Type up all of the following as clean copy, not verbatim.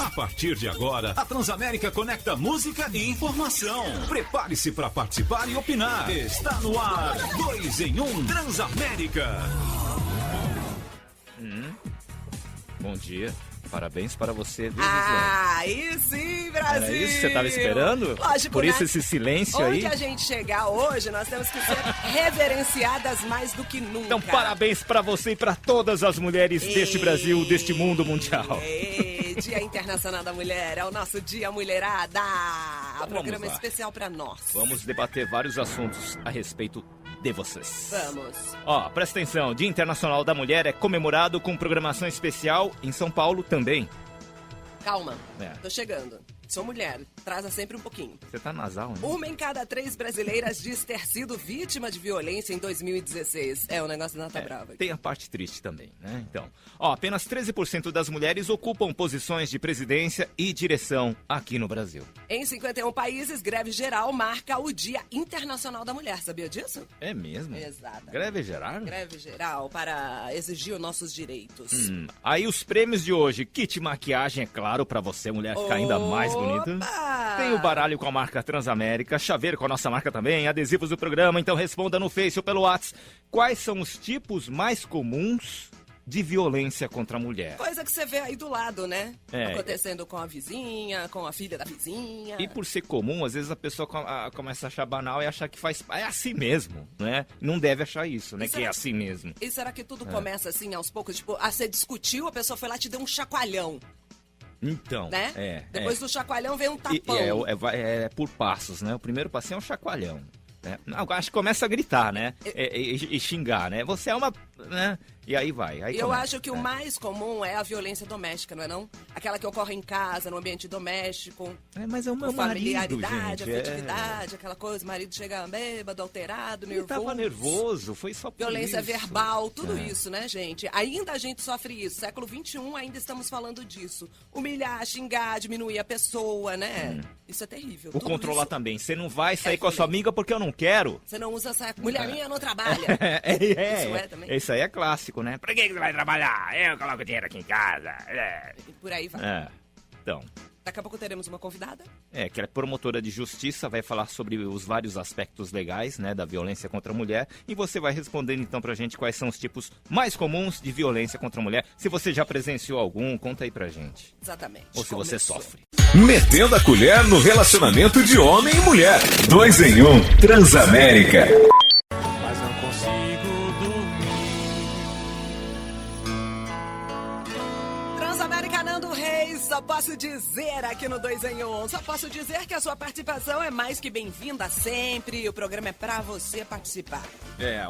A partir de agora, a Transamérica conecta música e informação. Prepare-se para participar e opinar. Está no ar, 2 em 1 Transamérica. Bom dia. Parabéns para você, viu, Aí sim, Brasil! Era isso que você estava esperando? Lógico, por isso né? esse silêncio Onde aí? a gente chegar hoje, nós temos que ser reverenciadas mais do que nunca. Então, parabéns para você e para todas as mulheres deste Brasil, deste mundo mundial. Dia Internacional da Mulher, é o nosso Dia Mulherada. Programa lá. especial para nós. Vamos debater vários assuntos a respeito de vocês. Vamos. Ó, presta atenção, Dia Internacional da Mulher é comemorado com programação especial em São Paulo também. Calma, É. tô chegando. Sou mulher, atrasa sempre um pouquinho. Você tá nasal, né? Uma em cada 3 brasileiras diz ter sido vítima de violência em 2016. O negócio não tá bravo. Tem a parte triste também, né? Então, ó, apenas 13% das mulheres ocupam posições de presidência e direção aqui no Brasil. Em 51 países, greve geral marca o Dia Internacional da Mulher. Sabia disso? É mesmo? Exato. Greve geral? Greve geral para exigir os nossos direitos. Aí os prêmios de hoje, kit maquiagem, é claro, pra você, mulher, ficar ainda mais bonita. Tem o baralho com a marca Transamérica, chaveiro com a nossa marca também, adesivos do programa, então responda no Face ou pelo WhatsApp. Quais são os tipos mais comuns de violência contra a mulher? Coisa que você vê aí do lado, né? É. Acontecendo com a vizinha, com a filha da vizinha. E por ser comum, às vezes a pessoa começa a achar banal e achar que é assim mesmo, né? Não deve achar isso, né? E Que será é assim mesmo. E será que tudo começa assim, aos poucos? Tipo, você discutiu, a pessoa foi lá e te deu um chacoalhão, Então, né? Depois do chacoalhão vem um E tapão. é por passos, né? O primeiro passinho é um chacoalhão. Né? Não, acho que começa a gritar, né? E xingar, né? Você é uma... né? E aí vai. Aí Eu começa, acho que o mais comum é a violência doméstica, não é não? Aquela que ocorre em casa, no ambiente doméstico. Mas é o meu Com marido, familiaridade, gente. afetividade, aquela coisa, o marido chega bêbado, alterado, Ele nervoso. tava nervoso, foi só por Violência isso. verbal, tudo isso, né, gente? Ainda a gente sofre isso. Século XXI ainda estamos falando disso. Humilhar, xingar, diminuir a pessoa, né? Isso é terrível. O Tudo controlar isso. também. Você não vai sair É com a sua ruim. amiga porque eu não quero. Você não usa essa... Mulher minha não trabalha. Isso é também? Isso aí é clássico, né? Pra que você vai trabalhar? Eu coloco dinheiro aqui em casa. E por aí vai. Então... Daqui a pouco teremos uma convidada. Que ela é promotora de justiça, vai falar sobre os vários aspectos legais, né, da violência contra a mulher. E você vai respondendo então pra gente quais são os tipos mais comuns de violência contra a mulher. Se você já presenciou algum, conta aí pra gente. Exatamente. Ou se você Começou. sofre. Metendo a colher no relacionamento de homem e mulher. 2 em 1 Transamérica. Mas não consigo dormir. Transamérica Nando Reis, só posso dizer aqui no 2 em 1. Só posso dizer que a sua participação é mais que bem-vinda sempre. O programa é pra você participar.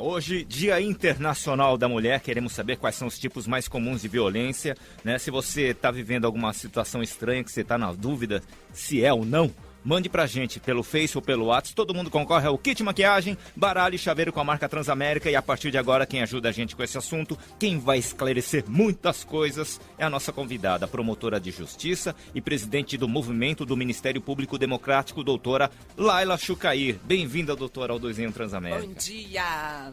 Hoje, Dia Internacional da Mulher, queremos saber quais são os tipos mais comuns de violência, né? Se você tá vivendo alguma situação estranha, que você tá na dúvida se é ou não, mande pra gente pelo Face ou pelo WhatsApp. Todo mundo concorre ao kit maquiagem, baralho e chaveiro com a marca Transamérica. E a partir de agora, quem ajuda a gente com esse assunto, quem vai esclarecer muitas coisas, é a nossa convidada, promotora de justiça e presidente do movimento do Ministério Público Democrático, doutora Laila Chucair. Bem-vinda, doutora, ao 2 em 1 Transamérica. Bom dia.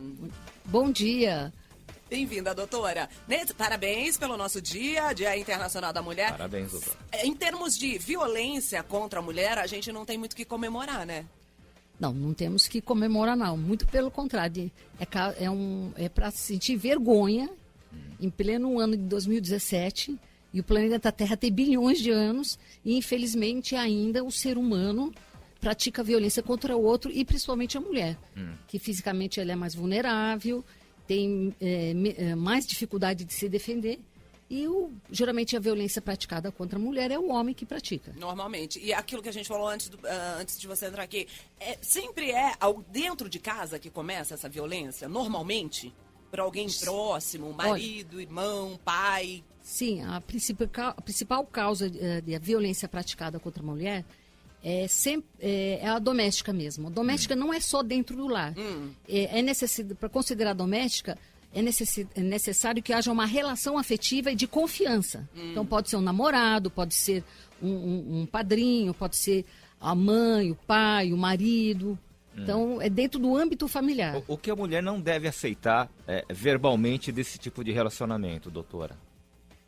Bom dia. Bem-vinda, doutora. Parabéns pelo nosso Dia Internacional da Mulher. Parabéns, doutora. Em termos de violência contra a mulher, a gente não tem muito o que comemorar, né? Não temos que comemorar, não. Muito pelo contrário. É para sentir vergonha em pleno ano de 2017. E o planeta Terra tem bilhões de anos. E, infelizmente, ainda o ser humano pratica violência contra o outro e principalmente a mulher. Que fisicamente ela é mais vulnerável, tem mais dificuldade de se defender. E geralmente a violência praticada contra a mulher é o homem que pratica. Normalmente. E aquilo que a gente falou antes de você entrar aqui, sempre dentro de casa que começa essa violência, normalmente, para alguém próximo, marido, irmão, pai. Sim, a principal causa da violência praticada contra a mulher é a doméstica mesmo. A doméstica não é só dentro do lar. Para considerar doméstica, é necessário que haja uma relação afetiva e de confiança. Então pode ser um namorado, pode ser um padrinho, pode ser a mãe, o pai, o marido. Então é dentro do âmbito familiar. O que a mulher não deve aceitar verbalmente desse tipo de relacionamento, doutora?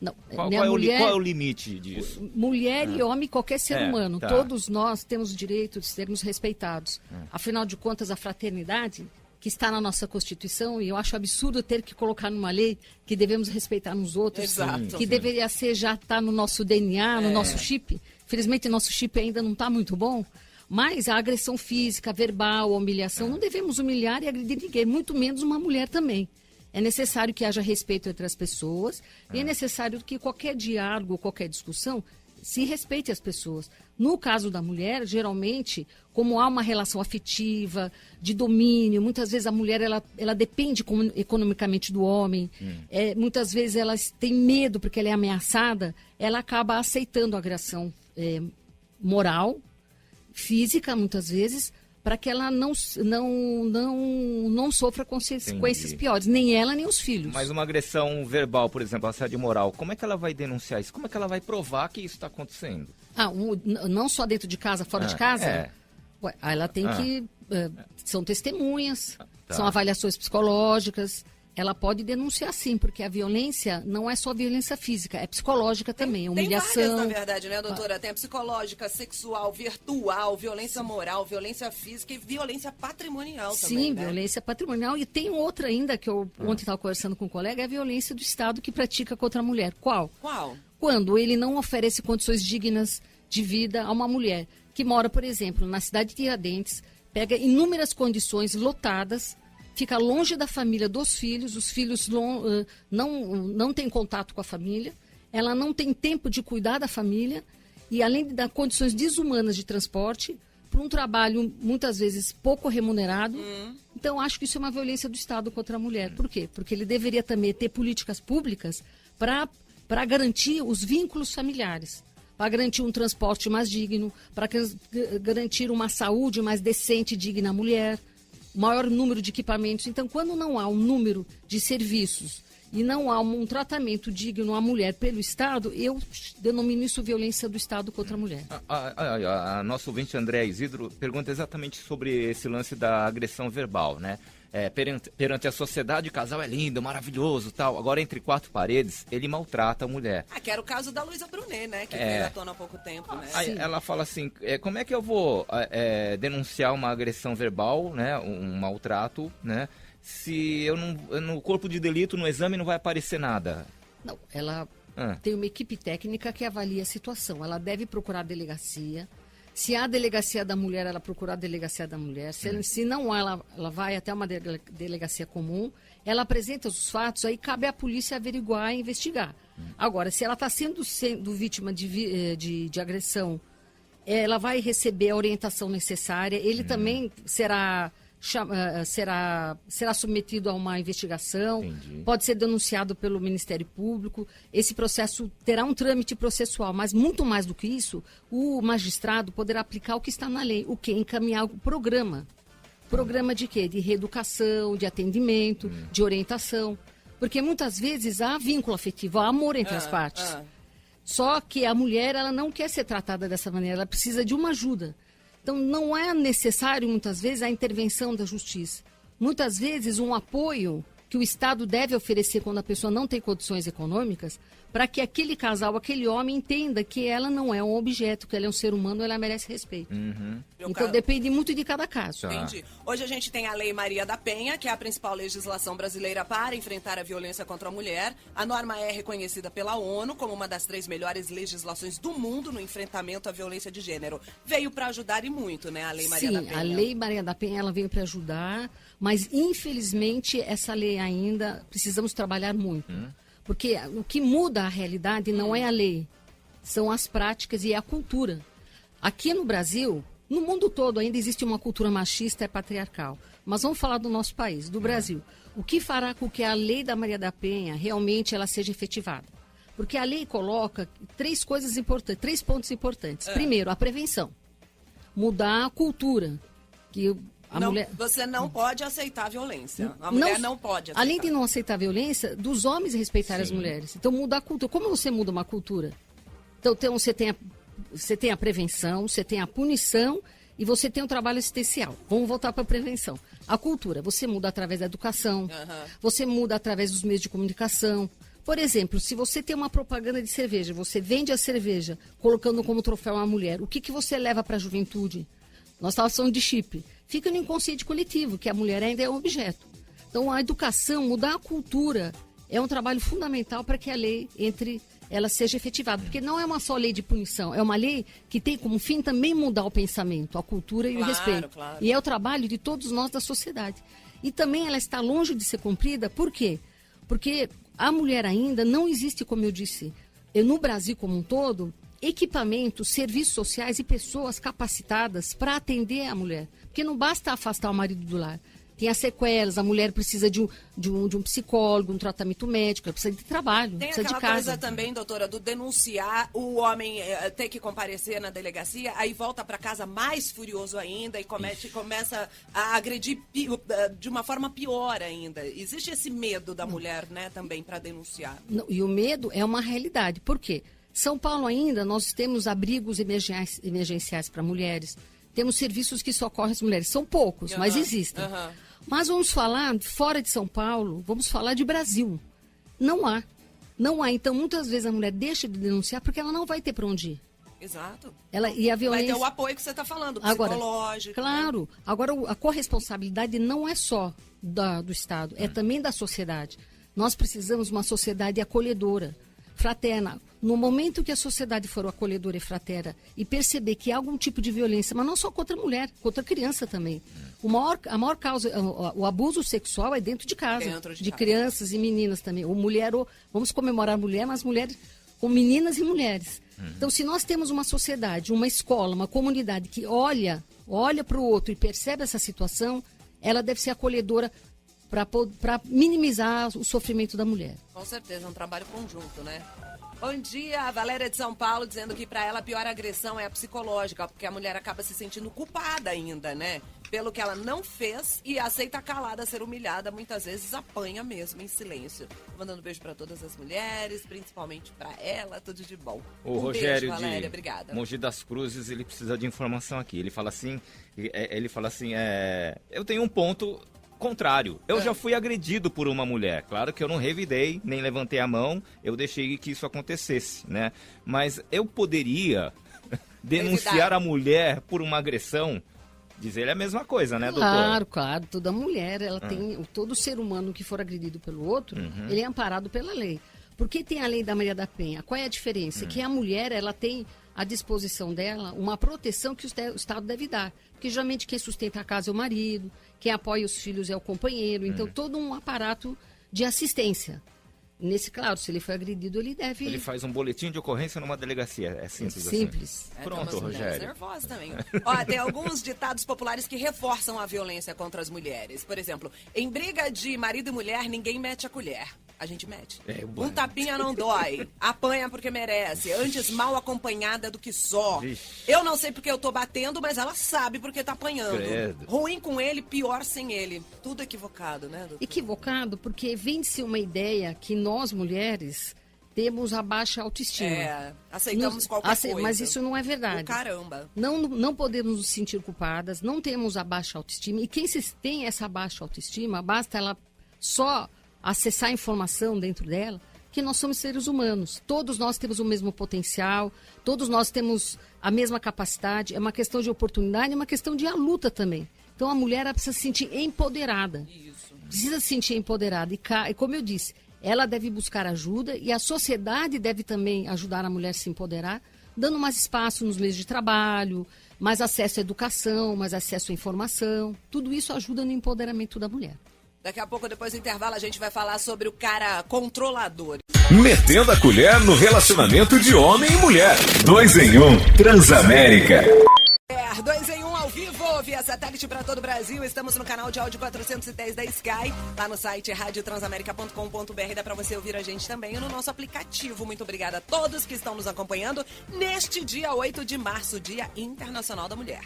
Não, Qual né, é o limite disso? Mulher e homem, qualquer ser humano. Tá. Todos nós temos o direito de sermos respeitados. Afinal de contas, a fraternidade, que está na nossa Constituição, e eu acho absurdo ter que colocar numa lei que devemos respeitar uns outros, Exato. que deveria ser, já está no nosso DNA, no nosso chip. Felizmente, nosso chip ainda não está muito bom. Mas a agressão física, verbal, a humilhação, não devemos humilhar e agredir ninguém, muito menos uma mulher também. É necessário que haja respeito entre as pessoas e é necessário que qualquer diálogo, qualquer discussão, se respeite as pessoas. No caso da mulher, geralmente, como há uma relação afetiva, de domínio, muitas vezes a mulher ela depende economicamente do homem, muitas vezes ela tem medo porque ela é ameaçada, ela acaba aceitando a agressão moral, física, muitas vezes, para que ela não sofra consequências piores, nem ela, nem os filhos. Mas uma agressão verbal, por exemplo, assédio moral, como é que ela vai denunciar isso? Como é que ela vai provar que isso está acontecendo? Não só dentro de casa, fora de casa? Ué, ela tem que... são testemunhas, são avaliações psicológicas. Ela pode denunciar sim, porque a violência não é só violência física, é psicológica também, humilhação. Tem várias, na verdade, né, doutora? Tem a psicológica, sexual, virtual, violência moral, violência física e violência patrimonial também, Sim, né? violência patrimonial. E tem outra ainda, que eu ontem estava conversando com um colega, é a violência do Estado que pratica contra a mulher. Qual? Quando ele não oferece condições dignas de vida a uma mulher que mora, por exemplo, na cidade de Tiradentes, pega inúmeras condições lotadas, fica longe da família dos filhos, os filhos não têm contato com a família, ela não tem tempo de cuidar da família e, além de dar condições desumanas de transporte, para um trabalho muitas vezes pouco remunerado. Então, acho que isso é uma violência do Estado contra a mulher. Por quê? Porque ele deveria também ter políticas públicas para garantir os vínculos familiares, para garantir um transporte mais digno, para garantir uma saúde mais decente e digna à mulher, maior número de equipamentos. Então, quando não há um número de serviços e não há um tratamento digno à mulher pelo Estado, eu denomino isso violência do Estado contra a mulher. A nossa ouvinte André Isidro pergunta exatamente sobre esse lance da agressão verbal, né? Perante a sociedade, o casal é lindo, maravilhoso, tal. Agora, entre quatro paredes, ele maltrata a mulher. Que era o caso da Luísa Brunet, né? Que veio à tona há pouco tempo, né? Aí ela fala assim, como é que eu vou denunciar uma agressão verbal, né? Um maltrato, né? Se eu não, no corpo de delito, no exame, não vai aparecer nada. Não, ela tem uma equipe técnica que avalia a situação. Ela deve procurar a delegacia. Se há a delegacia da mulher, ela procura a delegacia da mulher. Se não há, ela vai até uma delegacia comum. Ela apresenta os fatos, aí cabe à polícia averiguar e investigar. Agora, se ela está sendo vítima de agressão, ela vai receber a orientação necessária. Ele também será submetido a uma investigação. Entendi. Pode ser denunciado pelo Ministério Público. Esse processo terá um trâmite processual, mas muito mais do que isso, o magistrado poderá aplicar o que está na lei, o que? Encaminhar o programa. Programa de quê? De reeducação, de atendimento, de orientação. Porque muitas vezes há vínculo afetivo, há amor entre as partes. Só que a mulher, ela não quer ser tratada dessa maneira, ela precisa de uma ajuda. Então, não é necessário, muitas vezes, a intervenção da justiça. Muitas vezes, um apoio que o Estado deve oferecer quando a pessoa não tem condições econômicas, para que aquele casal, aquele homem, entenda que ela não é um objeto, que ela é um ser humano, ela merece respeito. Então, depende muito de cada caso. Entendi. Hoje a gente tem a Lei Maria da Penha, que é a principal legislação brasileira para enfrentar a violência contra a mulher. A norma é reconhecida pela ONU como uma das 3 melhores legislações do mundo no enfrentamento à violência de gênero. Veio para ajudar e muito, né, a Lei Maria da Penha. Sim, a Lei Maria da Penha, ela veio para ajudar, mas, infelizmente, essa lei ainda precisamos trabalhar muito. Porque o que muda a realidade não é a lei, são as práticas e é a cultura. Aqui no Brasil, no mundo todo ainda existe uma cultura machista e patriarcal. Mas vamos falar do nosso país, do Brasil. O que fará com que a lei da Maria da Penha realmente ela seja efetivada? Porque a lei coloca 3 coisas importantes, 3 pontos importantes. Primeiro, a prevenção. Mudar a cultura. Que você não pode aceitar a violência. A mulher não pode aceitar. Além de não aceitar a violência, dos homens respeitarem as mulheres. Então, mudar a cultura. Como você muda uma cultura? Então, você tem a prevenção, você tem a punição e você tem o trabalho assistencial. Vamos voltar para a prevenção. A cultura, você muda através da educação, você muda através dos meios de comunicação, Por exemplo, se você tem uma propaganda de cerveja, você vende a cerveja colocando como troféu uma mulher, o que você leva para a juventude? Nós estávamos falando de chip. Fica no inconsciente coletivo, que a mulher ainda é um objeto. Então, a educação, mudar a cultura, é um trabalho fundamental para que a lei ela seja efetivada. Porque não é uma só lei de punição, é uma lei que tem como fim também mudar o pensamento, a cultura e o respeito. Claro. E é o trabalho de todos nós da sociedade. E também ela está longe de ser cumprida, por quê? Porque a mulher ainda não existe, como eu disse, no Brasil como um todo, equipamentos, serviços sociais e pessoas capacitadas para atender a mulher. Porque não basta afastar o marido do lar. Tem as sequelas, a mulher precisa de um psicólogo, um tratamento médico, ela precisa de trabalho, precisa de casa. Tem aquela coisa também, doutora, do denunciar, o homem ter que comparecer na delegacia, aí volta para casa mais furioso ainda e começa a agredir de uma forma pior ainda. Existe esse medo da mulher, né, também para denunciar. Não, e o medo é uma realidade. Por quê? São Paulo ainda, nós temos abrigos emergenciais para mulheres, temos serviços que socorrem as mulheres. São poucos, mas existem. Mas vamos falar, fora de São Paulo, vamos falar de Brasil. Não há. Não há. Então, muitas vezes a mulher deixa de denunciar porque ela não vai ter para onde ir. Exato. E a violência... Vai ter o apoio que você está falando, psicológico. Agora, claro. Né? Agora, a corresponsabilidade não é só do Estado, é também da sociedade. Nós precisamos de uma sociedade acolhedora, fraterna. No momento que a sociedade for acolhedora e fraterna e perceber que há algum tipo de violência, mas não só contra a mulher, contra a criança também. A maior causa, o abuso sexual é dentro de casa, de crianças e meninas também. Vamos comemorar a mulher, mas mulheres com meninas e mulheres. Então, se nós temos uma sociedade, uma escola, uma comunidade que olha para o outro e percebe essa situação, ela deve ser acolhedora para minimizar o sofrimento da mulher. Com certeza, é um trabalho conjunto, né? Bom dia, a Valéria de São Paulo dizendo que para ela a pior agressão é a psicológica, porque a mulher acaba se sentindo culpada ainda, né? Pelo que ela não fez e aceita calada ser humilhada, muitas vezes apanha mesmo em silêncio. Mandando beijo para todas as mulheres, principalmente para ela, tudo de bom. O Rogério beijo, Valéria, obrigada. Mogi das Cruzes, ele precisa de informação aqui. Ele fala assim, eu tenho um ponto contrário. Eu já fui agredido por uma mulher. Claro que eu não revidei, nem levantei a mão, eu deixei que isso acontecesse, né? Mas eu poderia denunciar a mulher por uma agressão? Diz ele a mesma coisa, né, doutor? Claro. Toda mulher, ela tem... Todo ser humano que for agredido pelo outro, ele é amparado pela lei. Porque tem a lei da Maria da Penha. Qual é a diferença? Que a mulher, ela tem à disposição dela uma proteção que o Estado deve dar. Porque geralmente quem sustenta a casa é o marido, quem apoia os filhos é o companheiro. Então, todo um aparato de assistência. Claro, se ele foi agredido, ele deve... Ele faz um boletim de ocorrência numa delegacia. É simples assim. Simples. Pronto, Rogério. Nervosa também. Ó, tem alguns ditados populares que reforçam a violência contra as mulheres. Por exemplo, em briga de marido e mulher, ninguém mete a colher. A gente mete. Um tapinha não dói. Apanha porque merece. Antes mal acompanhada do que só. Vixe. Eu não sei porque eu tô batendo, mas ela sabe porque tá apanhando. Credo. Ruim com ele, pior sem ele. Tudo equivocado, né, doutor? Equivocado porque vende-se uma ideia que nós, mulheres, temos a baixa autoestima. Aceitamos qualquer coisa. Mas isso não é verdade. Caramba. Não podemos nos sentir culpadas, não temos a baixa autoestima. E quem tem essa baixa autoestima, basta ela só acessar a informação dentro dela, que nós somos seres humanos. Todos nós temos o mesmo potencial, todos nós temos a mesma capacidade. É uma questão de oportunidade, é uma questão de luta também. Então a mulher ela precisa se sentir empoderada. Isso. Precisa se sentir empoderada. E como eu disse, ela deve buscar ajuda e a sociedade deve também ajudar a mulher a se empoderar, dando mais espaço nos meios de trabalho, mais acesso à educação, mais acesso à informação. Tudo isso ajuda no empoderamento da mulher. Daqui a pouco, depois do intervalo, a gente vai falar sobre o cara controlador. Metendo a colher no relacionamento de homem e mulher. 2 em 1, Transamérica. 2 em 1 ao vivo, via satélite para todo o Brasil. Estamos no canal de áudio 410 da Sky, lá no site radiotransamerica.com.br. Dá para você ouvir a gente também no nosso aplicativo. Muito obrigada a todos que estão nos acompanhando neste dia 8 de março, Dia Internacional da Mulher.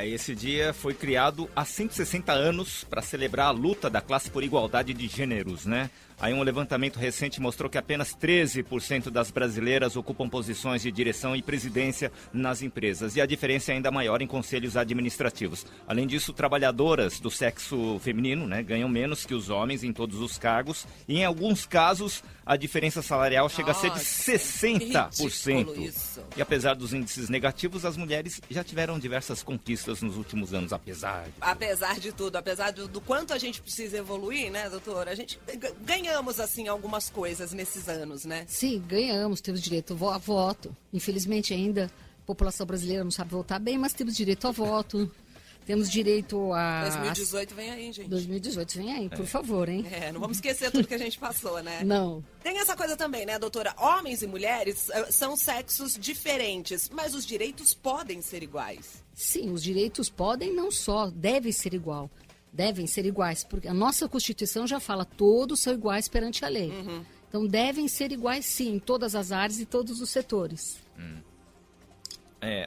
Esse dia foi criado há 160 anos para celebrar a luta da classe por igualdade de gêneros, né? Aí um levantamento recente mostrou que apenas 13% das brasileiras ocupam posições de direção e presidência nas empresas. E a diferença é ainda maior em conselhos administrativos. Além disso, trabalhadoras do sexo feminino, né, ganham menos que os homens em todos os cargos. E em alguns casos, a diferença salarial chega a ser de 60%. E apesar dos índices negativos, as mulheres já tiveram diversas conquistas nos últimos anos, apesar de tudo, apesar do quanto a gente precisa evoluir, né, doutora? A gente ganhamos, assim, algumas coisas nesses anos, né? Sim, ganhamos, temos direito a voto. Infelizmente ainda a população brasileira não sabe votar bem, mas temos direito a voto. Temos direito a... 2018 vem aí, gente. 2018 vem aí, por favor, hein? Não vamos esquecer tudo que a gente passou, né? Não. Tem essa coisa também, né, doutora? Homens e mulheres são sexos diferentes, mas os direitos podem ser iguais. Sim, os direitos podem, não só, devem ser igual. Devem ser iguais, porque a nossa Constituição já fala, todos são iguais perante a lei. Então devem ser iguais, sim, em todas as áreas e todos os setores.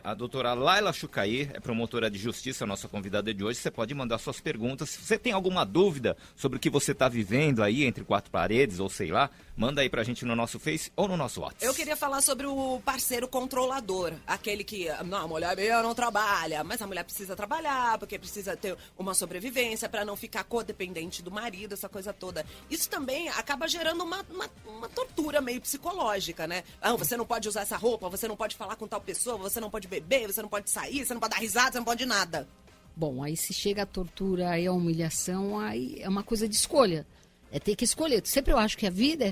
A doutora Laila Chucair é promotora de justiça, nossa convidada de hoje. Você pode mandar suas perguntas. Se você tem alguma dúvida sobre o que você está vivendo aí entre quatro paredes, ou sei lá, manda aí pra gente no nosso Face ou no nosso WhatsApp. Eu queria falar sobre o parceiro controlador. Aquele que, não, a mulher minha não trabalha, mas a mulher precisa trabalhar, porque precisa ter uma sobrevivência para não ficar codependente do marido, essa coisa toda. Isso também acaba gerando uma tortura meio psicológica, né? Ah, você não pode usar essa roupa, você não pode falar com tal pessoa, você não pode beber, você não pode sair, você não pode dar risada, você não pode nada. Bom, aí se chega a tortura e a humilhação, aí é uma coisa de escolha. É ter que escolher. Sempre eu acho que a vida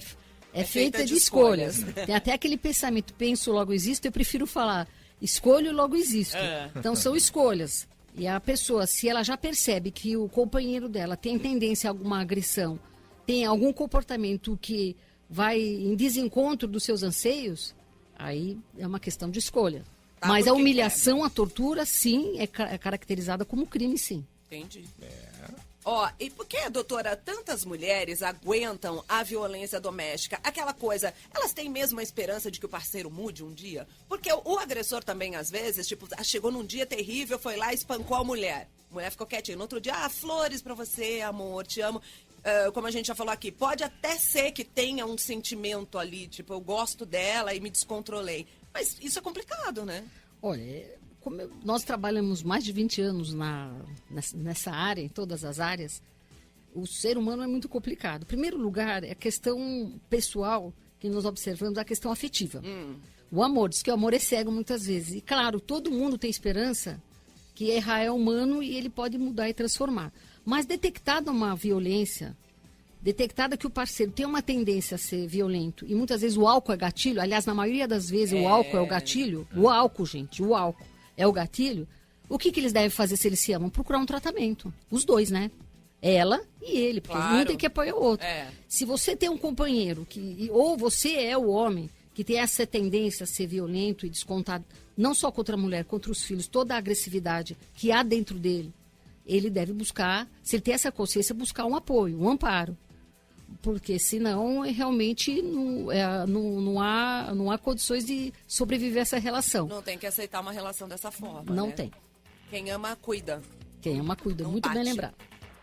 é feita de escolhas. Tem até aquele pensamento, penso, logo existo, eu prefiro falar, escolho, logo existo. Então são escolhas. E a pessoa, se ela já percebe que o companheiro dela tem tendência a alguma agressão, tem algum comportamento que vai em desencontro dos seus anseios, aí é uma questão de escolha. Mas a humilhação, a tortura, sim, é caracterizada como crime, sim. Entendi. E por que, doutora, tantas mulheres aguentam a violência doméstica? Aquela coisa, elas têm mesmo a esperança de que o parceiro mude um dia? Porque o agressor também, às vezes, tipo, chegou num dia terrível, foi lá e espancou a mulher. A mulher ficou quietinha. No outro dia, flores pra você, amor, te amo. Como a gente já falou aqui, pode até ser que tenha um sentimento ali, tipo, eu gosto dela e me descontrolei. Mas isso é complicado, né? Olha, nós trabalhamos mais de 20 anos nessa área, em todas as áreas, o ser humano é muito complicado. Em primeiro lugar, é a questão pessoal que nós observamos, a questão afetiva. O amor, diz que o amor é cego muitas vezes. E claro, todo mundo tem esperança que errar é humano e ele pode mudar e transformar. Mas detectada uma violência, detectada que o parceiro tem uma tendência a ser violento, e muitas vezes o álcool é gatilho, aliás, na maioria das vezes o álcool é o gatilho, o álcool é o gatilho, o que eles devem fazer se eles se amam? Procurar um tratamento. Os dois, né? Ela e ele, porque um tem que apoiar o outro. Se você tem um companheiro, ou você é o homem, que tem essa tendência a ser violento e descontado, não só contra a mulher, contra os filhos, toda a agressividade que há dentro dele, ele deve buscar, se ele tem essa consciência, buscar um apoio, um amparo. Porque senão realmente não há condições de sobreviver a essa relação. Não tem que aceitar uma relação dessa forma. Não né? tem. Quem ama, cuida. Quem ama, cuida. Não muito bate. bem lembrado.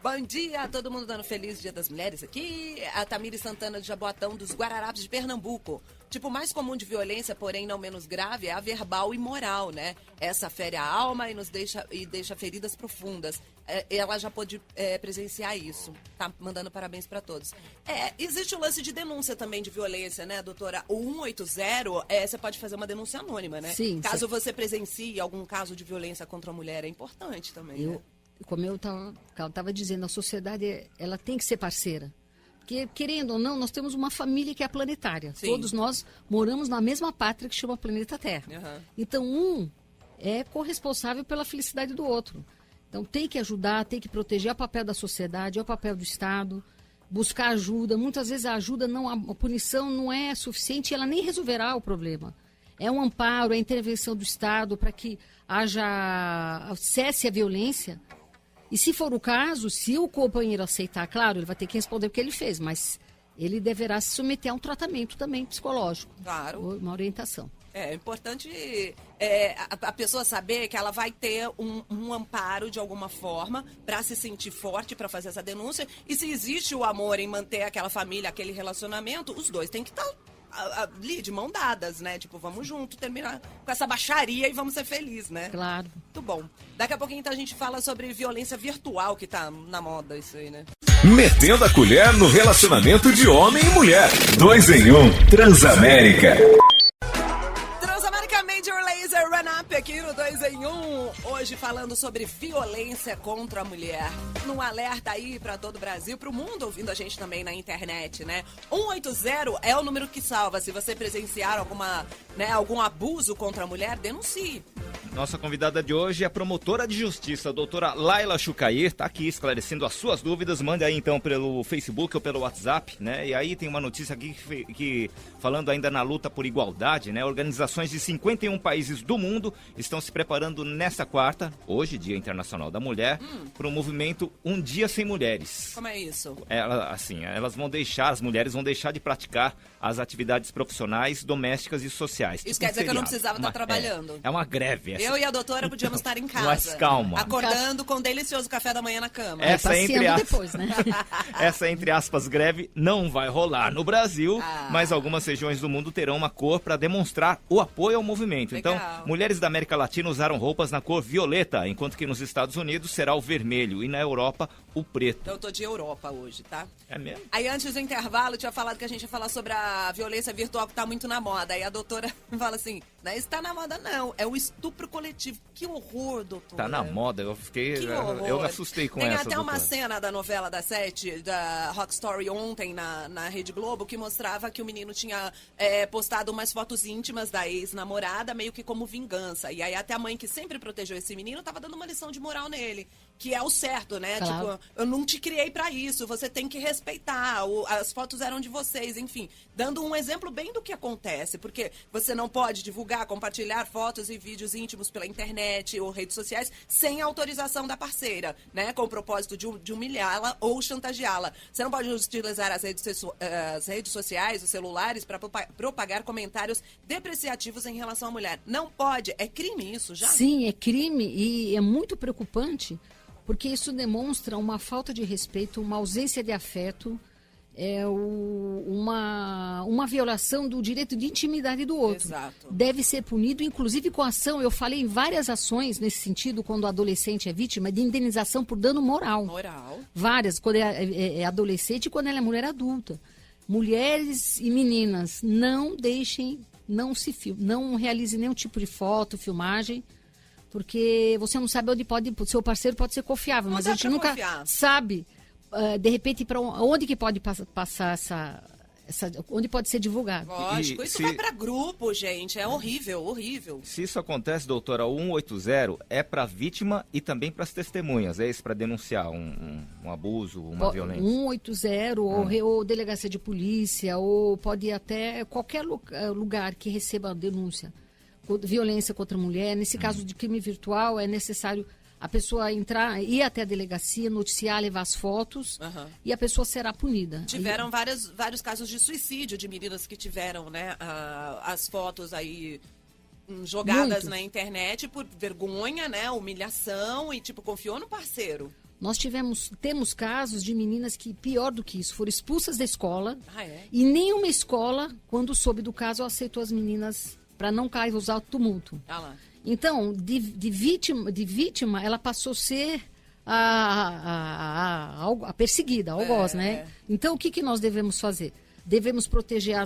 Bom dia, todo mundo dando feliz Dia das Mulheres aqui. A Tamires Santana de Jaboatão, dos Guararapes de Pernambuco. Tipo, o mais comum de violência, porém não menos grave, é a verbal e moral, né? Essa fere a alma e deixa feridas profundas. Ela já pôde presenciar isso. Tá mandando parabéns para todos. Existe o lance de denúncia também de violência, né, doutora? O 180, você pode fazer uma denúncia anônima, né? Sim. Caso você presencie algum caso de violência contra a mulher, é importante também, né? Como eu estava dizendo, a sociedade ela tem que ser parceira. Porque, querendo ou não, nós temos uma família que é planetária. Sim. Todos nós moramos na mesma pátria que chama planeta Terra. Então, um é corresponsável pela felicidade do outro. Então, tem que ajudar, tem que proteger. É o papel da sociedade, é o papel do Estado. Buscar ajuda. Muitas vezes a punição não é suficiente e ela nem resolverá o problema. É um amparo, é a intervenção do Estado para que cesse a violência. E se for o caso, se o companheiro aceitar, claro, ele vai ter que responder o que ele fez, mas ele deverá se submeter a um tratamento também psicológico. Claro. Uma orientação. É importante a pessoa saber que ela vai ter um amparo de alguma forma para se sentir forte, para fazer essa denúncia. E se existe o amor em manter aquela família, aquele relacionamento, os dois têm que estar ali de mão dadas, né? Tipo, vamos junto terminar com essa baixaria e vamos ser felizes, né? Claro. Muito bom. Daqui a pouquinho então a gente fala sobre violência virtual, que tá na moda isso aí, né? Metendo a colher no relacionamento de homem e mulher. 2 em 1, Transamérica. Transamérica Major Lazer Run Up aqui no 2 em 1. Hoje falando sobre violência contra a mulher. Num alerta aí pra todo o Brasil, pro mundo, ouvindo a gente também na internet, né? 180 é o número que salva. Se você presenciar algum abuso contra a mulher, denuncie. Nossa convidada de hoje é a promotora de justiça, a doutora Laila Chucair, está aqui esclarecendo as suas dúvidas. Mande aí então pelo Facebook ou pelo WhatsApp, né? E aí tem uma notícia aqui que falando ainda na luta por igualdade, né? Organizações de 51 países do mundo estão se preparando nesta quarta, hoje, Dia Internacional da Mulher, para o movimento Um Dia Sem Mulheres. Como é isso? As mulheres vão deixar de praticar as atividades profissionais, domésticas e sociais. Isso quer dizer que eu não precisava estar trabalhando. É uma greve. Eu e a doutora podíamos estar em casa. Mas calma. Acordando com um delicioso café da manhã na cama. Essa depois, né? Essa, entre aspas, greve não vai rolar no Brasil, mas algumas regiões do mundo terão uma cor para demonstrar o apoio ao movimento. Legal. Então, mulheres da América Latina usaram roupas na cor violeta, enquanto que nos Estados Unidos será o vermelho e na Europa o preto. Eu tô de Europa hoje, tá? É mesmo? Aí antes do intervalo, eu tinha falado que a gente ia falar sobre a violência virtual que tá muito na moda. Aí a doutora fala assim, não é isso tá na moda não, é o estupro coletivo. Que horror, doutora. Tá na moda, eu me assustei com Tem essa, até doutora. uma cena da novela das 7, da Rock Story ontem na Rede Globo, que mostrava que o menino tinha postado umas fotos íntimas da ex-namorada, meio que como vingança. E aí até a mãe que sempre protegeu esse menino tava dando uma lição de moral nele. Que é o certo, né? Claro. Tipo, eu não te criei pra isso, você tem que respeitar, as fotos eram de vocês, enfim. Dando um exemplo bem do que acontece, porque você não pode divulgar, compartilhar fotos e vídeos íntimos pela internet ou redes sociais sem autorização da parceira, né? Com o propósito de humilhá-la ou chantageá-la. Você não pode utilizar as redes sociais, os celulares, para propagar comentários depreciativos em relação à mulher. Não pode, é crime isso já? Sim, é crime e é muito preocupante, porque isso demonstra uma falta de respeito, uma ausência de afeto, uma violação do direito de intimidade do outro. Exato. Deve ser punido, inclusive com ação. Eu falei em várias ações nesse sentido, quando o adolescente é vítima, de indenização por dano moral. Várias, quando é adolescente e quando ela é mulher adulta. Mulheres e meninas, não deixem, não realizem nenhum tipo de foto, filmagem, porque você não sabe onde seu parceiro pode ser confiável, mas a gente nunca sabe, de repente, para onde que pode passar onde pode ser divulgado. Lógico, isso vai para grupo, gente, é horrível, horrível. Se isso acontece, doutora, o 180 é para vítima e também para as testemunhas, é isso, para denunciar um abuso, uma violência? 180 ou delegacia de polícia, ou pode ir até qualquer lugar que receba denúncia. Violência contra a mulher. Nesse caso de crime virtual, é necessário a pessoa ir até a delegacia, noticiar, levar as fotos e a pessoa será punida. Tiveram vários casos de suicídio de meninas que tiveram, né, as fotos aí jogadas na internet por vergonha, né, humilhação e tipo confiou no parceiro. Nós temos casos de meninas que, pior do que isso, foram expulsas da escola e nenhuma escola, quando soube do caso, aceitou as meninas para não causar tumulto. Então, de vítima, ela passou a ser a perseguida, algoz, né? Então, o que nós devemos fazer? Devemos proteger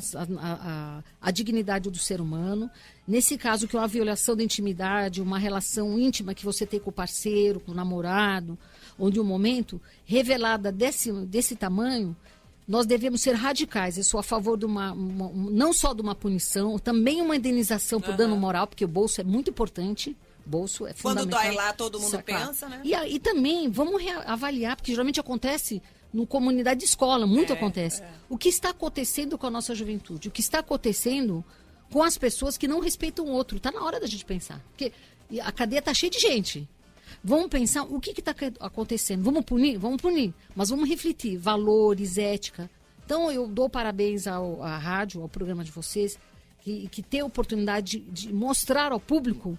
a dignidade do ser humano. Nesse caso, que é uma violação da intimidade, uma relação íntima que você tem com o parceiro, com o namorado, onde um momento revelada desse tamanho, nós devemos ser radicais. Eu sou a favor de não só de uma punição, também uma indenização por dano moral, porque o bolso é muito importante. Bolso é fundamental. Quando dói lá, todo mundo pensa, né? E também, vamos avaliar, porque geralmente acontece no comunidade de escola, muito acontece. O que está acontecendo com a nossa juventude? O que está acontecendo com as pessoas que não respeitam o outro? Está na hora da gente pensar. Porque a cadeia está cheia de gente. Vamos pensar o que está acontecendo. Vamos punir? Vamos punir. Mas vamos refletir. Valores, ética. Então, eu dou parabéns à rádio, ao programa de vocês, que tem a oportunidade de mostrar ao público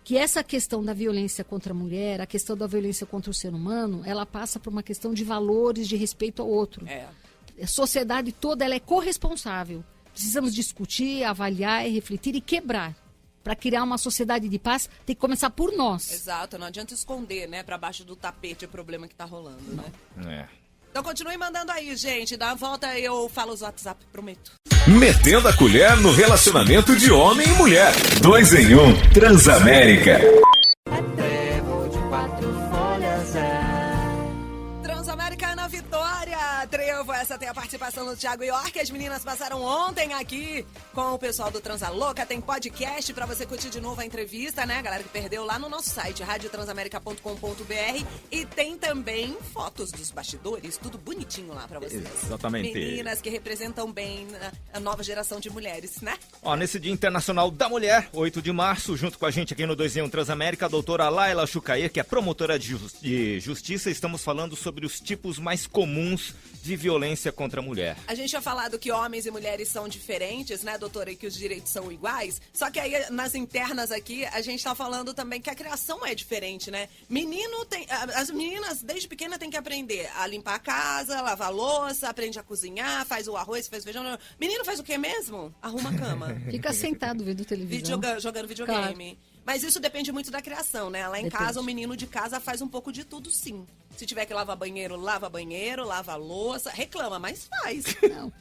que essa questão da violência contra a mulher, a questão da violência contra o ser humano, ela passa por uma questão de valores, de respeito ao outro. A sociedade toda ela é corresponsável. Precisamos discutir, avaliar, refletir e quebrar. Para criar uma sociedade de paz, tem que começar por nós. Exato, não adianta esconder, né, para baixo do tapete o problema que tá rolando, né? Então continue mandando aí, gente. Dá uma volta, eu falo os WhatsApp, prometo. Metendo a colher no relacionamento de homem e mulher. 2 em 1, Transamérica. Trevo de 4 folhas Transamérica na vitória. Trevo, essa tem a participação do Thiago York. As meninas passaram ontem aqui com o pessoal do Transa Louca. Tem podcast pra você curtir de novo a entrevista, né? Galera que perdeu lá no nosso site, radiotransamerica.com.br. E tem também fotos dos bastidores, tudo bonitinho lá pra vocês. Exatamente. Meninas que representam bem a nova geração de mulheres, né? Ó, nesse Dia Internacional da Mulher, 8 de março, junto com a gente aqui no 2 em 1 Transamérica, a doutora Laila Chucair, que é promotora de justiça, estamos falando sobre os tipos mais comuns de violência contra a mulher. A gente tinha falado que homens e mulheres são diferentes, né, doutora, e que os direitos são iguais, só que aí nas internas aqui, a gente tá falando também que a criação é diferente, né? As meninas desde pequena têm que aprender a limpar a casa, lavar a louça, aprende a cozinhar, faz o arroz, faz o feijão. Menino faz o quê mesmo? Arruma a cama. Fica sentado vendo televisão. Jogando videogame. Claro. Mas isso depende muito da criação, né? Lá em casa, o menino de casa faz um pouco de tudo, sim. Se tiver que lavar banheiro, lava a louça. Reclama, mas faz. Não.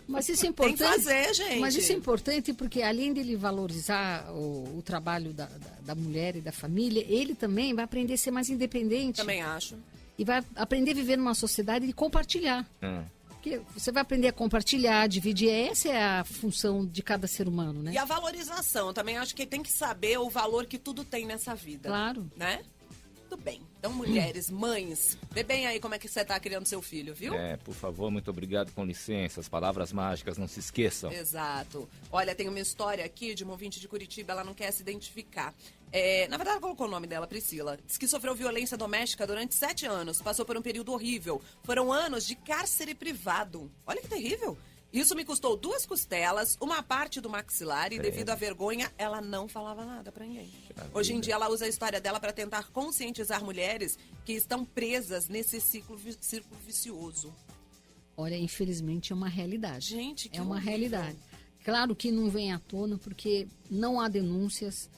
Mas isso é importante. Tem que fazer, gente. Mas isso é importante porque, além dele valorizar o trabalho da mulher e da família, ele também vai aprender a ser mais independente. Também acho. E vai aprender a viver numa sociedade de compartilhar. Porque você vai aprender a compartilhar, dividir. Essa é a função de cada ser humano, né? E a valorização. Eu também acho que tem que saber o valor que tudo tem nessa vida. Claro. Né? Tudo bem. Então, mulheres, mães, vê bem aí como é que você tá criando seu filho, viu? Por favor, muito obrigado, com licença. As palavras mágicas, não se esqueçam. Exato. Olha, tem uma história aqui de uma ouvinte de Curitiba, ela não quer se identificar. Na verdade, ela colocou o nome dela, Priscila. Diz que sofreu violência doméstica durante 7 anos. Passou por um período horrível. Foram anos de cárcere privado. Olha que terrível. Isso me custou 2 costelas, uma parte do maxilar e devido à vergonha, ela não falava nada pra ninguém. Hoje em dia, ela usa a história dela para tentar conscientizar mulheres que estão presas nesse ciclo vicioso. Olha, infelizmente é uma realidade. Gente, que é uma horrível. realidade. Claro que não vem à tona porque não há denúncias.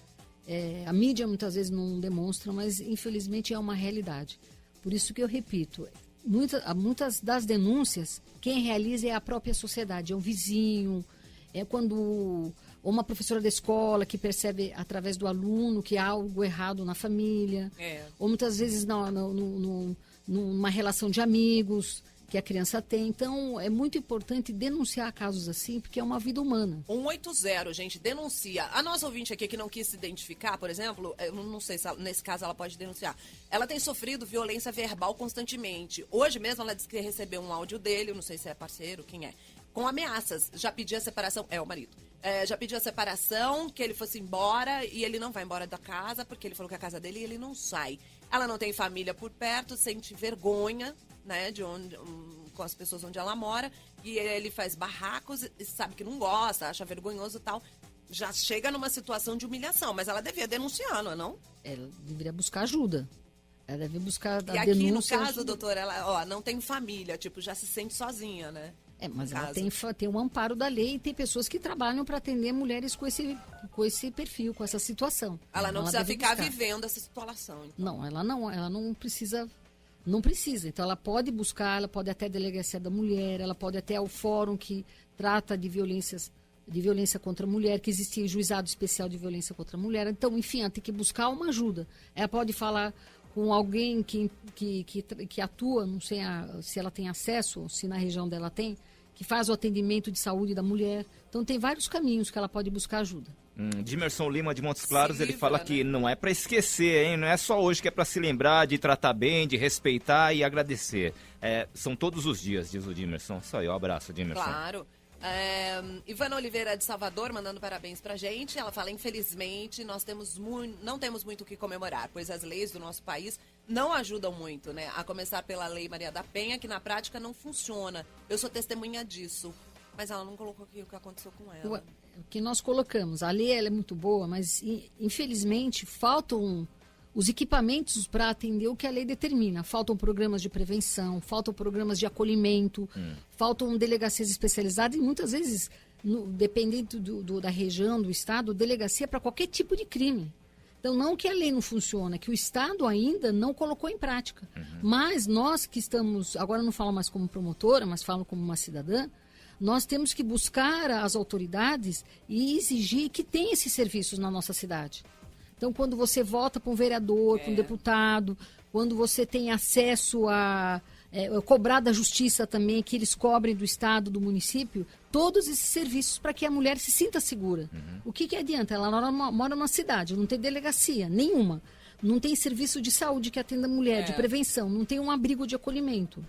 A mídia muitas vezes não demonstra, mas infelizmente é uma realidade. Por isso que eu repito, muitas das denúncias, quem realiza é a própria sociedade, é o vizinho, é quando uma professora da escola que percebe através do aluno que há algo errado na família, ou muitas vezes numa relação de amigos que a criança tem. Então, é muito importante denunciar casos assim, porque é uma vida humana. 180, gente, denuncia. A nossa ouvinte aqui que não quis se identificar, por exemplo, eu não sei se nesse caso ela pode denunciar. Ela tem sofrido violência verbal constantemente. Hoje mesmo ela disse que recebeu um áudio dele, não sei se é parceiro, quem é, com ameaças. Já pediu a separação, o marido. Já pediu a separação, que ele fosse embora e ele não vai embora da casa, porque ele falou que é a casa dele e ele não sai. Ela não tem família por perto, sente vergonha, né, com as pessoas onde ela mora, e ele faz barracos e sabe que não gosta, acha vergonhoso e tal. Já chega numa situação de humilhação, mas ela devia denunciar, não é não? Ela deveria buscar ajuda. Ela deve buscar a denúncia. E aqui, no caso, doutora, ela não tem família, já se sente sozinha, né? Mas ela tem um amparo da lei e tem pessoas que trabalham para atender mulheres com esse perfil, com essa situação. Ela não precisa ficar vivendo essa situação. Então. Não, ela não precisa. Não precisa. Então, ela pode buscar, ela pode até a delegacia da mulher, ela pode até ao fórum que trata de violência contra a mulher, que existe juizado especial de violência contra a mulher. Então, enfim, ela tem que buscar uma ajuda. Ela pode falar com alguém que atua, não sei se ela tem acesso, se na região dela tem, que faz o atendimento de saúde da mulher. Então, tem vários caminhos que ela pode buscar ajuda. Dimerson Lima de Montes Claros, ele fala que não é para esquecer, hein? Não é só hoje que é para se lembrar, de tratar bem, de respeitar e agradecer. São todos os dias, diz o Dimerson. Só eu, abraço, Dimerson. Claro. Ivana Oliveira de Salvador mandando parabéns pra gente. Ela fala, infelizmente, nós não temos muito o que comemorar, pois as leis do nosso país não ajudam muito, né? A começar pela Lei Maria da Penha, que na prática não funciona. Eu sou testemunha disso. Mas ela não colocou aqui o que aconteceu com ela. O que nós colocamos, a lei ela é muito boa, mas infelizmente faltam os equipamentos para atender o que a lei determina. Faltam programas de prevenção, faltam programas de acolhimento, faltam delegacias especializadas e muitas vezes, dependendo da região, do estado, delegacia para qualquer tipo de crime. Então, não que a lei não funciona, que o Estado ainda não colocou em prática. Mas nós que estamos, agora não falo mais como promotora, mas falo como uma cidadã, nós temos que buscar as autoridades e exigir que tenha esses serviços na nossa cidade. Então, quando você vota para um vereador, para um deputado, quando você tem acesso a cobrar da justiça também, que eles cobrem do Estado, do município, todos esses serviços para que a mulher se sinta segura. O que adianta? Ela mora numa cidade, não tem delegacia nenhuma, não tem serviço de saúde que atenda a mulher, de prevenção, não tem um abrigo de acolhimento.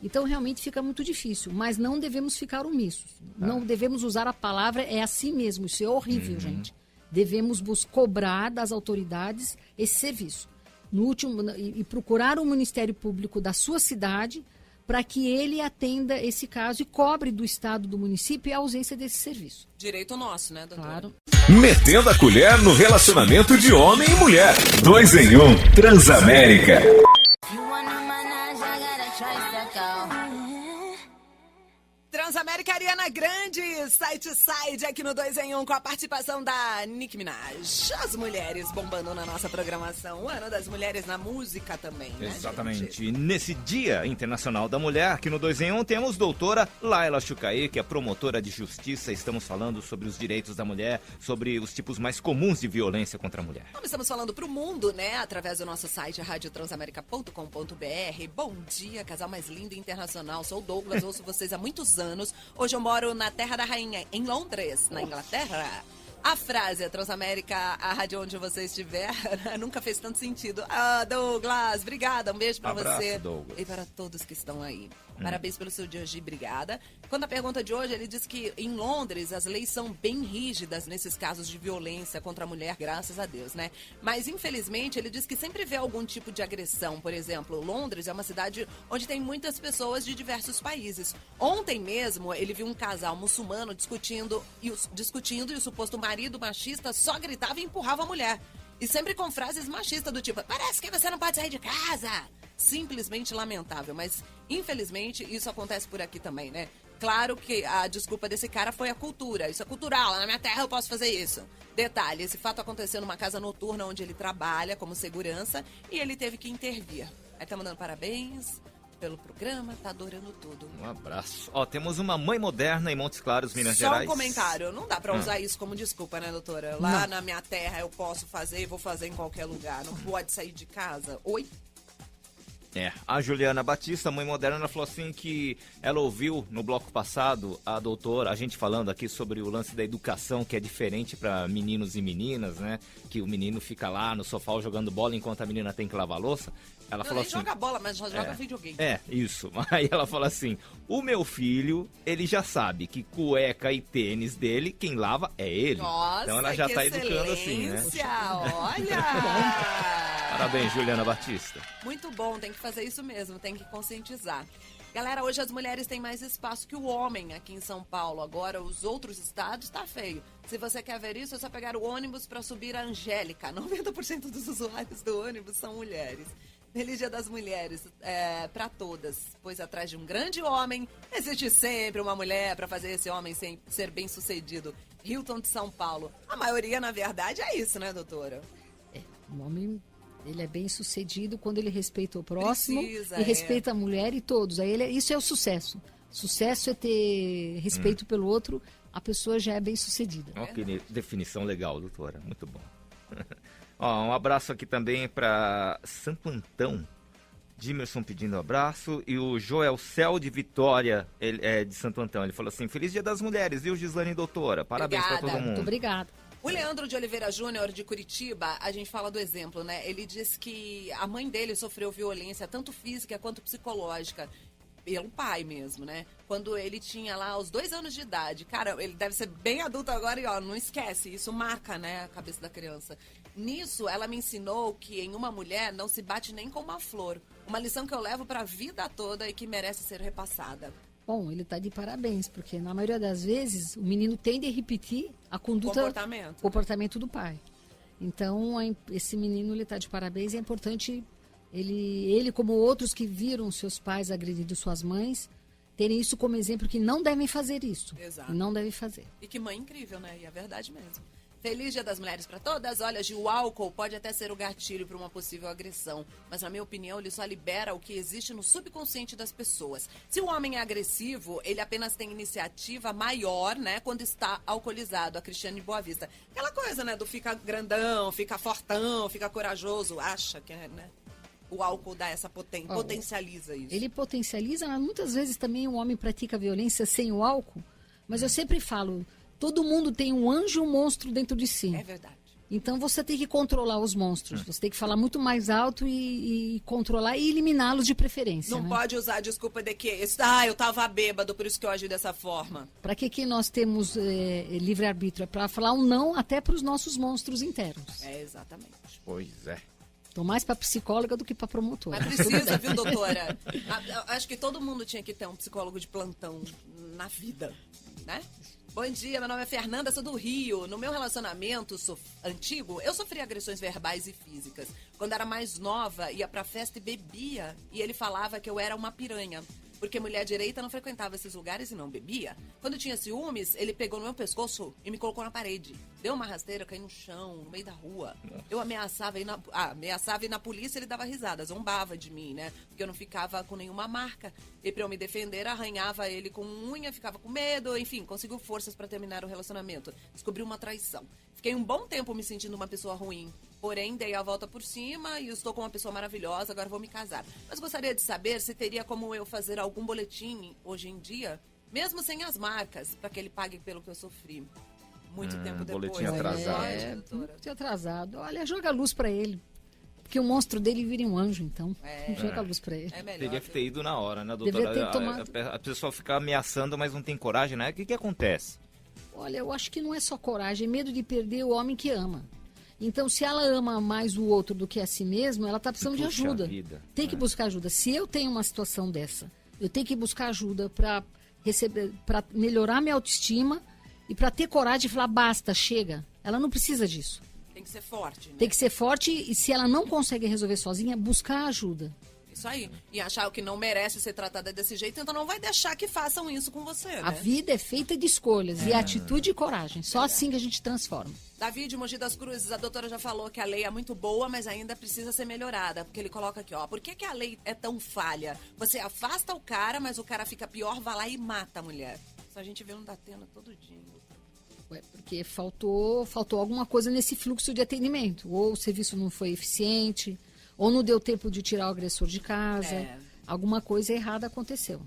Então, realmente fica muito difícil, mas não devemos ficar omissos. Não devemos usar a palavra é assim mesmo, isso é horrível, gente. Devemos cobrar das autoridades esse serviço. E procurar o Ministério Público da sua cidade para que ele atenda esse caso e cobre do Estado, do município, a ausência desse serviço. Direito nosso, né, doutora? Claro. Metendo a colher no relacionamento de homem e mulher. 2 em 1, Transamérica. Transamérica, Ariana Grande, Side to Side, aqui no 2 em 1, com a participação da Nicki Minaj. As mulheres bombando na nossa programação. O ano das mulheres na música também, né, Exatamente. gente? E nesse Dia Internacional da Mulher, aqui no 2 em 1, temos doutora Laila Chucaí, que é promotora de justiça. Estamos falando sobre os direitos da mulher, sobre os tipos mais comuns de violência contra a mulher. Nós estamos falando pro mundo, né, através do nosso site, radiotransamerica.com.br. Bom dia, casal mais lindo e internacional. Sou o Douglas, ouço vocês há muitos anos. Hoje eu moro na Terra da Rainha, em Londres, na Inglaterra. A frase, a Transamérica, a rádio onde você estiver, nunca fez tanto sentido. Ah, Douglas, obrigada. Um beijo pra você. Douglas. E para todos que estão aí. Parabéns pelo seu dia hoje, obrigada. Quando a pergunta de hoje, ele diz que em Londres as leis são bem rígidas nesses casos de violência contra a mulher, graças a Deus, né? Mas, infelizmente, ele diz que sempre vê algum tipo de agressão. Por exemplo, Londres é uma cidade onde tem muitas pessoas de diversos países. Ontem mesmo, ele viu um casal muçulmano discutindo e o suposto marido machista só gritava e empurrava a mulher. E sempre com frases machistas do tipo, parece que você não pode sair de casa. Simplesmente lamentável, mas infelizmente isso acontece por aqui também, né? Claro que a desculpa desse cara foi a cultura, isso é cultural, na minha terra eu posso fazer isso. Detalhe, esse fato aconteceu numa casa noturna onde ele trabalha como segurança e ele teve que intervir. Aí tá mandando parabéns pelo programa, tá adorando tudo. Um abraço. Ó, temos uma mãe moderna em Montes Claros, Minas Gerais. Só um comentário, não dá pra usar isso como desculpa, né, doutora? Lá na minha terra eu posso fazer e vou fazer em qualquer lugar, não pode sair de casa. Oi? A Juliana Batista, mãe moderna, ela falou assim que ela ouviu no bloco passado a doutora, a gente falando aqui sobre o lance da educação, que é diferente para meninos e meninas, né? Que o menino fica lá no sofá jogando bola enquanto a menina tem que lavar a louça. Ela falou assim, joga bola, mas já joga videogame. Isso. Aí ela fala assim, o meu filho, ele já sabe que cueca e tênis dele, quem lava é ele. Nossa, então ela já tá educando assim, né? Olha! Parabéns, Juliana Batista. Muito bom, tem que fazer isso mesmo, tem que conscientizar. Galera, hoje as mulheres têm mais espaço que o homem aqui em São Paulo. Agora, os outros estados tá feio. Se você quer ver isso, é só pegar o ônibus para subir a Angélica. 90% dos usuários do ônibus são mulheres. Feliz Dia das Mulheres para todas, pois atrás de um grande homem existe sempre uma mulher para fazer esse homem ser bem sucedido. Hilton de São Paulo. A maioria, na verdade, é isso, né, doutora? O homem, ele é bem sucedido quando ele respeita o próximo Precisa, respeita a mulher e todos. Aí isso é o sucesso. Sucesso é ter respeito pelo outro, a pessoa já é bem sucedida. Ó, que definição legal, doutora. Muito bom. Ó, um abraço aqui também para Santo Antão. Dimerson pedindo um abraço. E o Joel Cel de Vitória, ele é de Santo Antão. Ele falou assim, feliz Dia das Mulheres, viu, Gislane doutora? Parabéns para todo mundo. Muito obrigada. O Leandro de Oliveira Júnior, de Curitiba, a gente fala do exemplo, né? Ele diz que a mãe dele sofreu violência, tanto física quanto psicológica. pelo pai mesmo, né? Quando ele tinha lá os 2 anos de idade. Cara, ele deve ser bem adulto agora e, ó, não esquece. Isso marca, né, a cabeça da criança. Nisso, ela me ensinou que em uma mulher não se bate nem com uma flor. Uma lição que eu levo pra vida toda e que merece ser repassada. Bom, ele está de parabéns, porque na maioria das vezes o menino tende a repetir a conduta, comportamento do pai. Então, esse menino ele está de parabéns. É importante ele como outros que viram seus pais agredindo suas mães, terem isso como exemplo que não devem fazer isso. Exato. Não devem fazer. E que mãe incrível, né? E é verdade mesmo. Feliz Dia das Mulheres para todas. Olha, Gil, o álcool pode até ser o gatilho para uma possível agressão, mas na minha opinião ele só libera o que existe no subconsciente das pessoas. Se o homem é agressivo, ele apenas tem iniciativa maior, né, quando está alcoolizado. A Cristiane Boa Vista. Aquela coisa, né, do fica grandão, fica fortão, fica corajoso, acha que é, né? O álcool dá essa potencializa isso. Ele potencializa, mas muitas vezes também o homem pratica violência sem o álcool, mas eu sempre falo, todo mundo tem um anjo e um monstro dentro de si. É verdade. Então você tem que controlar os monstros. Você tem que falar muito mais alto e controlar e eliminá-los de preferência. Não, né? Pode usar a desculpa de que eu tava bêbado, por isso que eu agi dessa forma. Para que nós temos livre-arbítrio? É para falar um não até para os nossos monstros internos. É, exatamente. Pois é. Tô mais para psicóloga do que para promotora. Mas precisa, viu, doutora? Acho que todo mundo tinha que ter um psicólogo de plantão na vida, né? Bom dia, meu nome é Fernanda, sou do Rio. No meu relacionamento antigo, eu sofri agressões verbais e físicas. Quando era mais nova, ia pra festa e bebia. E ele falava que eu era uma piranha. Porque mulher direita não frequentava esses lugares e não bebia. Quando tinha ciúmes, ele pegou no meu pescoço e me colocou na parede. Deu uma rasteira, caí no chão, no meio da rua. Eu ameaçava ir na polícia, ele dava risada, zombava de mim, né? Porque eu não ficava com nenhuma marca. E pra eu me defender, arranhava ele com unha, ficava com medo, enfim, conseguiu forças pra terminar o relacionamento. Descobri uma traição. Fiquei um bom tempo me sentindo uma pessoa ruim. Porém, dei a volta por cima e estou com uma pessoa maravilhosa, agora vou me casar. Mas gostaria de saber se teria como eu fazer algum boletim hoje em dia, mesmo sem as marcas, para que ele pague pelo que eu sofri. Muito tempo depois. Boletim atrasado. Muito atrasado. Olha, joga luz para ele. Porque o monstro dele vira um anjo, então. Joga luz para ele. É melhor. Teria que ter ido na hora, né, doutora? Devia ter tomado. A pessoa fica ameaçando, mas não tem coragem, né? O que acontece? Olha, eu acho que não é só coragem, é medo de perder o homem que ama. Então, se ela ama mais o outro do que a si mesma, ela está precisando de ajuda. Tem que buscar ajuda. Se eu tenho uma situação dessa, eu tenho que buscar ajuda para melhorar minha autoestima e para ter coragem de falar, basta, chega. Ela não precisa disso. Tem que ser forte, né? Tem que ser forte e se ela não consegue resolver sozinha, buscar ajuda. Isso aí. E achar que não merece ser tratada desse jeito, então não vai deixar que façam isso com você, né? A vida é feita de escolhas e atitude e coragem. Só assim que a gente transforma. Davi de Mogi das Cruzes, a doutora já falou que a lei é muito boa, mas ainda precisa ser melhorada. Porque ele coloca aqui, ó, por que a lei é tão falha? Você afasta o cara, mas o cara fica pior, vai lá e mata a mulher. Isso a gente vê no Datena todo dia. Porque faltou alguma coisa nesse fluxo de atendimento. Ou o serviço não foi eficiente, ou não deu tempo de tirar o agressor de casa. Alguma coisa errada aconteceu.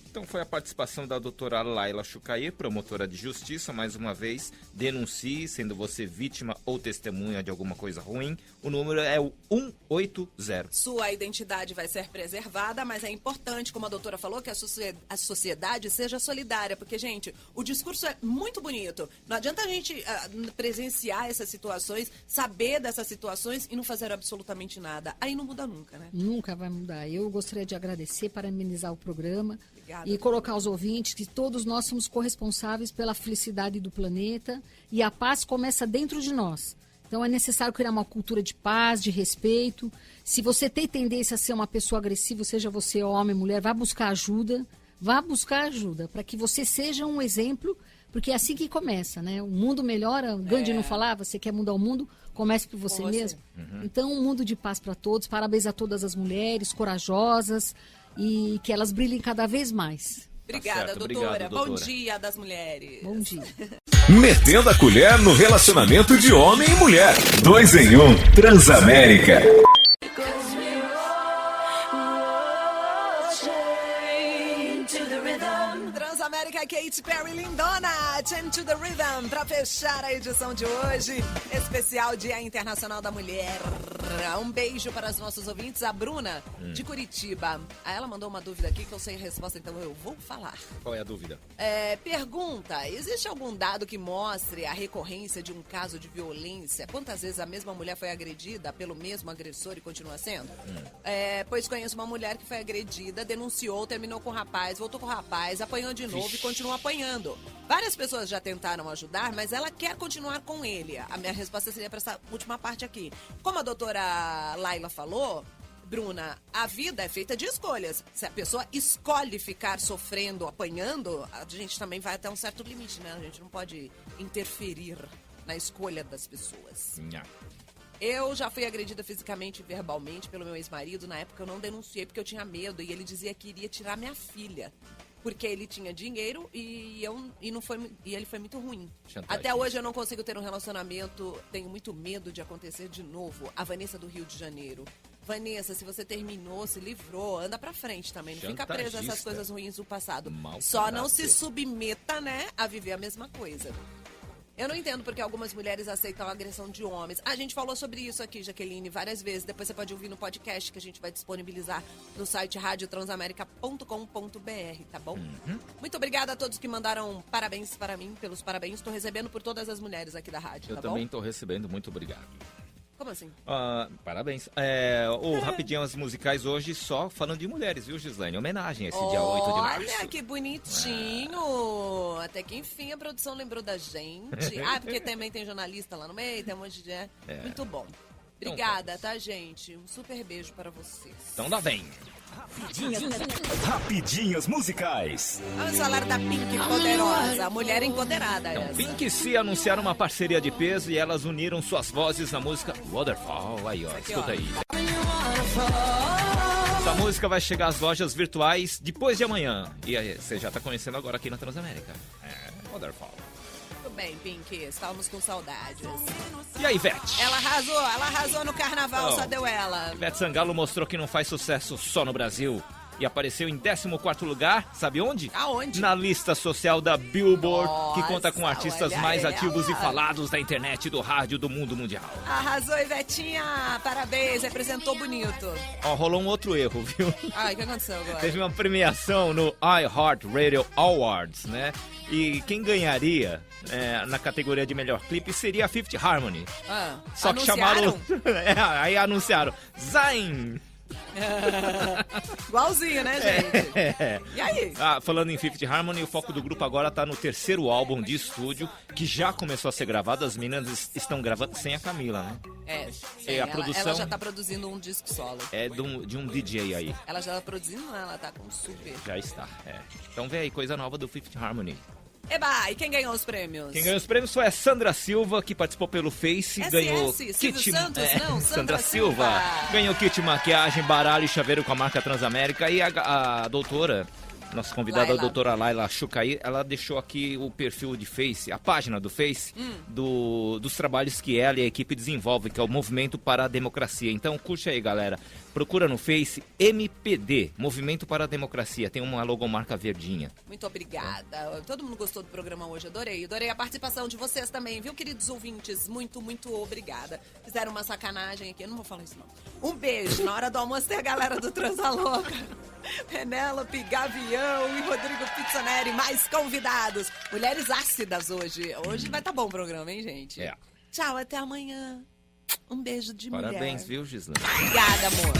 Então foi a participação da doutora Laila Chucair, promotora de justiça, mais uma vez, denuncie, sendo você vítima ou testemunha de alguma coisa ruim, o número é o 180. Sua identidade vai ser preservada, mas é importante, como a doutora falou, que a sociedade seja solidária, porque, gente, o discurso é muito bonito. Não adianta a gente presenciar essas situações, saber dessas situações e não fazer absolutamente nada. Aí não muda nunca, né? Nunca vai mudar. Eu gostaria de agradecer, parabenizar o programa. Obrigada. E colocar aos ouvintes que todos nós somos corresponsáveis pela felicidade do planeta e a paz começa dentro de nós. Então é necessário criar uma cultura de paz, de respeito. Se você tem tendência a ser uma pessoa agressiva, seja você homem, mulher, vá buscar ajuda para que você seja um exemplo, porque é assim que começa, né? O mundo melhora, Gandhi não falava, você quer mudar o mundo, comece por você mesmo. Então um mundo de paz para todos, parabéns a todas as mulheres corajosas, e que elas brilhem cada vez mais. Obrigada, certo, doutora. obrigado, doutora. Bom dia das mulheres. Bom dia. Metendo a colher no relacionamento de homem e mulher. 2 em 1, Transamérica. Transamérica, Katy Perry, lindona, Chain to the Rhythm, pra fechar a edição de hoje, especial Dia Internacional da Mulher. Um beijo para os nossos ouvintes. A Bruna, de Curitiba. Ela mandou uma dúvida aqui que eu sei a resposta, então eu vou falar. Qual é a dúvida? Pergunta, existe algum dado que mostre a recorrência de um caso de violência? Quantas vezes a mesma mulher foi agredida pelo mesmo agressor e continua sendo? Pois conheço uma mulher que foi agredida, denunciou, terminou com o rapaz, voltou com o rapaz, apanhou de novo e continua apanhando. Várias pessoas já tentaram ajudar, mas ela quer continuar com ele. A minha resposta seria para essa última parte aqui. Como a doutora Laila falou, Bruna, a vida é feita de escolhas. Se a pessoa escolhe ficar sofrendo, apanhando, a gente também vai até um certo limite, né? A gente não pode interferir na escolha das pessoas. Eu já fui agredida fisicamente e verbalmente pelo meu ex-marido. Na época eu não denunciei porque eu tinha medo e ele dizia que iria tirar minha filha. Porque ele tinha dinheiro e ele foi muito ruim. Chantagem. Até hoje eu não consigo ter um relacionamento, tenho muito medo de acontecer de novo. A Vanessa do Rio de Janeiro. Vanessa, se você terminou, se livrou, anda pra frente também. Não fica presa a essas coisas ruins do passado. Só não se submeta, né, a viver a mesma coisa. Eu não entendo porque algumas mulheres aceitam a agressão de homens. A gente falou sobre isso aqui, Jaqueline, várias vezes. Depois você pode ouvir no podcast que a gente vai disponibilizar no site radiotransamerica.com.br, tá bom? Muito obrigada a todos que mandaram parabéns para mim, pelos parabéns. Estou recebendo por todas as mulheres aqui da rádio, Eu tá bom? também estou recebendo, muito obrigado. Como assim? Parabéns. O Rapidinhas Musicais hoje só falando de mulheres, viu, Gislaine? Homenagem a esse dia 8 de março. Olha, que bonitinho. Até que enfim a produção lembrou da gente. Porque também tem jornalista lá no meio, tem um monte de... Muito bom. Obrigada, tá, gente? Um super beijo para vocês. Então dá bem. Rapidinhas Musicais. Vamos falar da Pink Poderosa, a mulher empoderada. Então, essa. Pink e Cia anunciaram uma parceria de peso e elas uniram suas vozes na música Waterfall. Aí, ó, aqui, escuta ó. aí. Essa música vai chegar às lojas virtuais depois de amanhã. E aí, você já tá conhecendo agora aqui na Transamérica. Waterfall. Tudo bem, Pink, estávamos com saudades. E aí, Ivete? Ela arrasou no carnaval, Não. só deu ela. Ivete Sangalo mostrou que não faz sucesso só no Brasil. E apareceu em 14º lugar, sabe onde? Aonde? Na lista social da Billboard, que Nossa, conta com artistas olha mais ela. ativos e falados da internet, do rádio, do mundo mundial. Arrasou, Ivetinha, parabéns, representou bonito. Ó, rolou um outro erro, viu? Ai, o que aconteceu agora? Teve uma premiação no iHeartRadio Awards, né? E quem ganharia na categoria de melhor clipe seria a Fifth Harmony. Só que chamaram... aí anunciaram Zayn! Igualzinho, né, gente? E aí? Falando em Fifth Harmony, o foco do grupo agora tá no 3º álbum de estúdio, que já começou a ser gravado. As meninas estão gravando sem a Camila, né? Sim, a produção ela já tá produzindo um disco solo. É de um DJ aí. Ela já tá produzindo, não, ela tá com super. Já está, Então vem aí, coisa nova do Fifth Harmony. Eba, e quem ganhou os prêmios? Quem ganhou os prêmios foi a Sandra Silva, que participou pelo Face. Ganhou Silvio Santos? Não, Sandra Silva. Ganhou kit maquiagem, baralho e chaveiro com a marca Transamérica. E a doutora, nossa convidada, Laila. a doutora Laila Chucaí, ela deixou aqui o perfil de Face, a página do Face, dos trabalhos que ela e a equipe desenvolvem, que é o Movimento para a Democracia. Então curte aí, galera. Procura no Face MPD, Movimento para a Democracia. Tem uma logomarca verdinha. Muito obrigada. Todo mundo gostou do programa hoje, adorei. Adorei a participação de vocês também, viu, queridos ouvintes? Muito, muito obrigada. Fizeram uma sacanagem aqui, eu não vou falar isso não. Um beijo. Na hora do almoço tem a galera do Transa Louca. Penélope, Gavião e Rodrigo Pizzoneri, mais convidados. Mulheres ácidas hoje. Hoje vai tá bom o programa, hein, gente? Tchau, até amanhã. Um beijo de mulher. Parabéns, viu, Gislaine? Obrigada, amor.